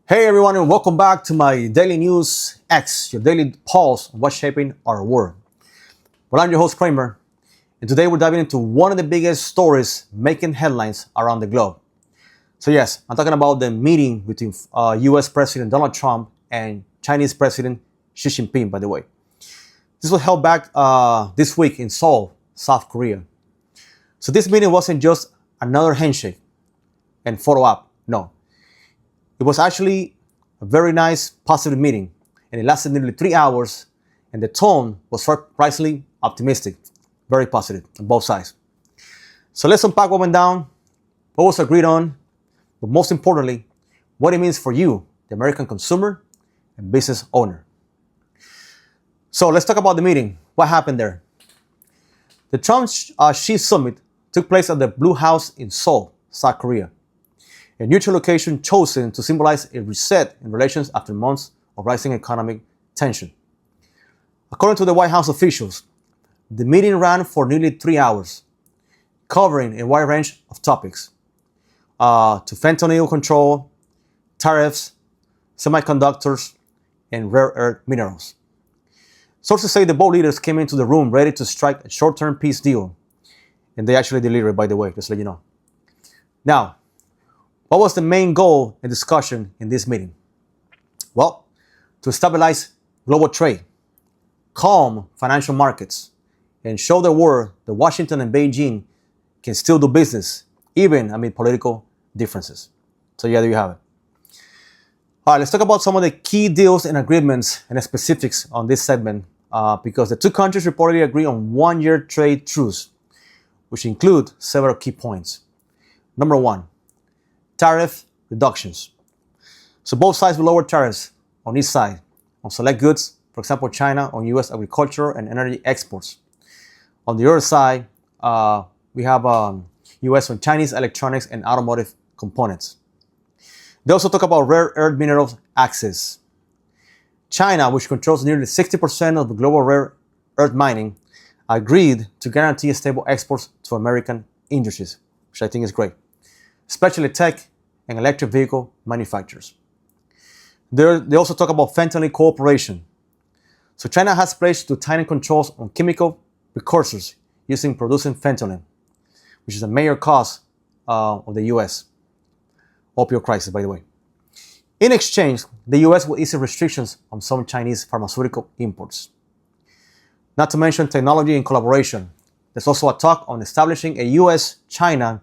Hey everyone, and welcome back to my Daily News X, your daily pulse on what's shaping our world. Well, I'm your host Kramer, and today we're diving into one of the biggest stories making headlines around the globe. So yes, I'm talking about the meeting between US President Donald Trump and Chinese President Xi Jinping, by the way. This was held back this week in Seoul, South Korea. So this meeting wasn't just another handshake and photo op, no. It was actually a very nice, positive meeting, and it lasted nearly 3 hours, and the tone was surprisingly optimistic, very positive on both sides. So let's unpack what went down, what was agreed on, but most importantly, what it means for you, the American consumer and business owner. So let's talk about the meeting. What happened there? The Trump-Xi summit took place at the Blue House in Seoul, South Korea, a neutral location chosen to symbolize a reset in relations after months of rising economic tension. According to the White House officials, the meeting ran for nearly 3 hours, covering a wide range of topics, to fentanyl control, tariffs, semiconductors, and rare earth minerals. Sources say the both leaders came into the room ready to strike a short-term peace deal, and they actually delivered, by the way, just to let you know. Now, what was the main goal and discussion in this meeting? Well, to stabilize global trade, calm financial markets, and show the world that Washington and Beijing can still do business, even amid political differences. So yeah, there you have it. All right, let's talk about some of the key deals and agreements and the specifics on this segment, because the two countries reportedly agree on one-year trade truce, which include several key points. Number one, tariff reductions. So both sides will lower tariffs on each side on select goods, for example, China on US agriculture and energy exports. On the other side, we have US on Chinese electronics and automotive components. They also talk about rare earth minerals access. China, which controls nearly 60% of the global rare earth mining, agreed to guarantee stable exports to American industries, which I think is great, especially tech and electric vehicle manufacturers. They also talk about fentanyl cooperation. So China has pledged to tighten controls on chemical precursors used in producing fentanyl, which is a major cause of the US opioid crisis, by the way. In exchange, the US will ease restrictions on some Chinese pharmaceutical imports. Not to mention technology and collaboration. There's also a talk on establishing a US-China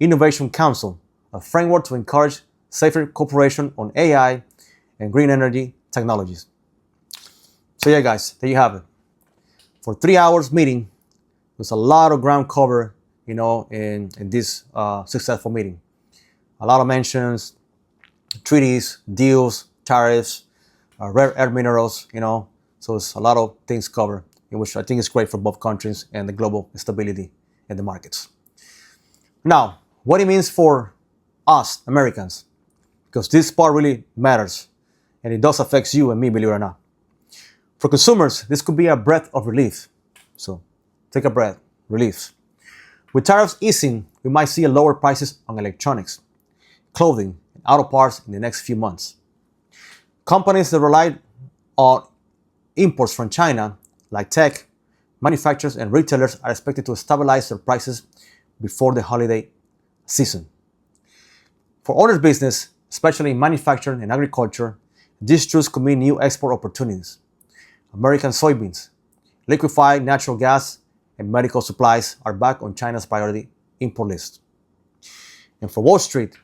Innovation Council, a framework to encourage safer cooperation on AI and green energy technologies. So yeah, guys, there you have it. For 3 hours meeting, there's a lot of ground covered, in this successful meeting. A lot of mentions, treaties, deals, tariffs, rare earth minerals, so it's a lot of things covered, in which I think is great for both countries and the global stability in the markets. Now, what it means for us, Americans, because this part really matters, and it does affect you and me, believe it or not. For consumers, this could be a breath of relief. So take a breath, relief. With tariffs easing, we might see lower prices on electronics, clothing, and auto parts in the next few months. Companies that rely on imports from China, like tech, manufacturers, and retailers, are expected to stabilize their prices before the holiday season. For other business, especially in manufacturing and agriculture, these truths could mean new export opportunities. American soybeans, liquefied natural gas, and medical supplies are back on China's priority import list. And for Wall Street,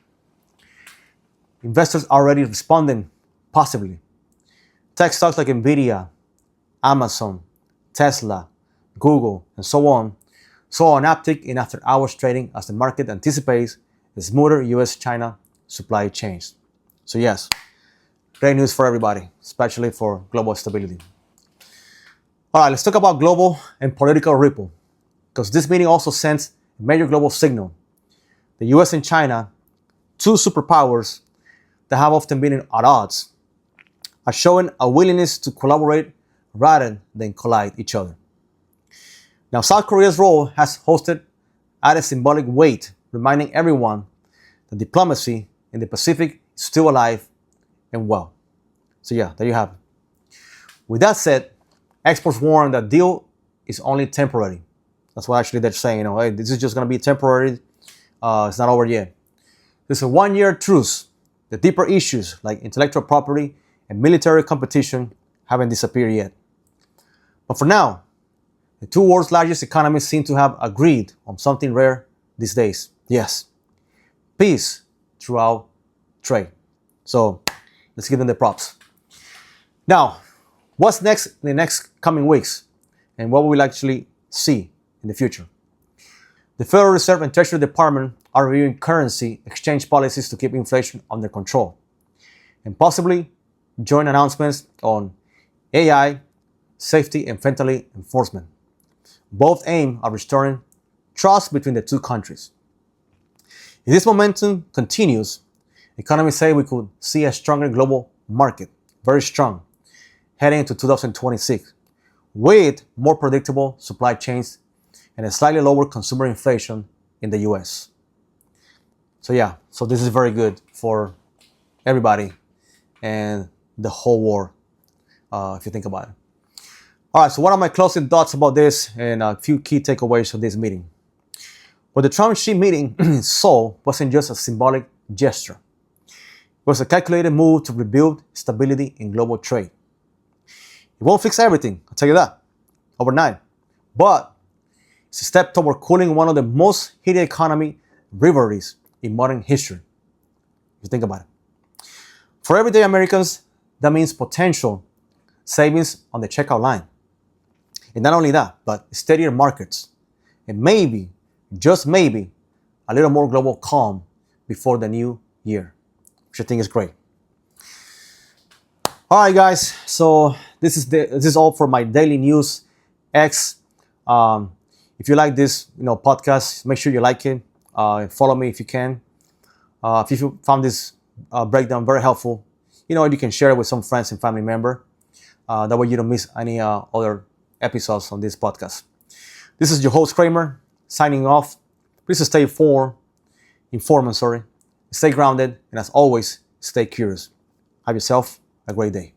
investors are already responding positively. Tech stocks like Nvidia, Amazon, Tesla, Google, and so on saw an uptick in after-hours trading as the market anticipates a smoother US-China supply chains. So yes, great news for everybody, especially for global stability. All right, let's talk about global and political ripple, because this meeting also sends a major global signal. The US and China, two superpowers that have often been at odds, are showing a willingness to collaborate rather than collide each other. Now, South Korea's role has hosted added symbolic weight, reminding everyone that diplomacy in the Pacific is still alive and well. So yeah, there you have it. With that said, experts warn that deal is only temporary. That's what actually they're saying. Hey, this is just going to be temporary. It's not over yet. There's a 1-year truce. The deeper issues like intellectual property and military competition haven't disappeared yet. But for now, the two world's largest economies seem to have agreed on something rare these days. Yes, peace throughout trade. So let's give them the props. Now, what's next in the next coming weeks and what we'll actually see in the future? The Federal Reserve and Treasury Department are reviewing currency exchange policies to keep inflation under control, and possibly joint announcements on AI, safety, and fentanyl enforcement. Both aim at restoring trust between the two countries. If this momentum continues, economists say we could see a stronger global market, very strong, heading into 2026, with more predictable supply chains and a slightly lower consumer inflation in the US. So yeah, so this is very good for everybody and the whole world, if you think about it. All right, so what are my closing thoughts about this and a few key takeaways of this meeting? Well, the Trump-Xi meeting in Seoul wasn't just a symbolic gesture. It was a calculated move to rebuild stability in global trade. It won't fix everything, I'll tell you that, overnight. But it's a step toward cooling one of the most heated economic rivalries in modern history, if you think about it. For everyday Americans, that means potential savings on the checkout line. And not only that, but steadier markets. And maybe, just maybe, a little more global calm before the new year, which I think is great. All right, guys. So this is all for my daily news X. If you like this, podcast, make sure you like it. Follow me if you can. If you found this breakdown very helpful, you can share it with some friends and family member. That way you don't miss any other episodes on this podcast. This is your host Kramer signing off. Please stay informed, stay grounded, and as always, stay curious. Have yourself a great day.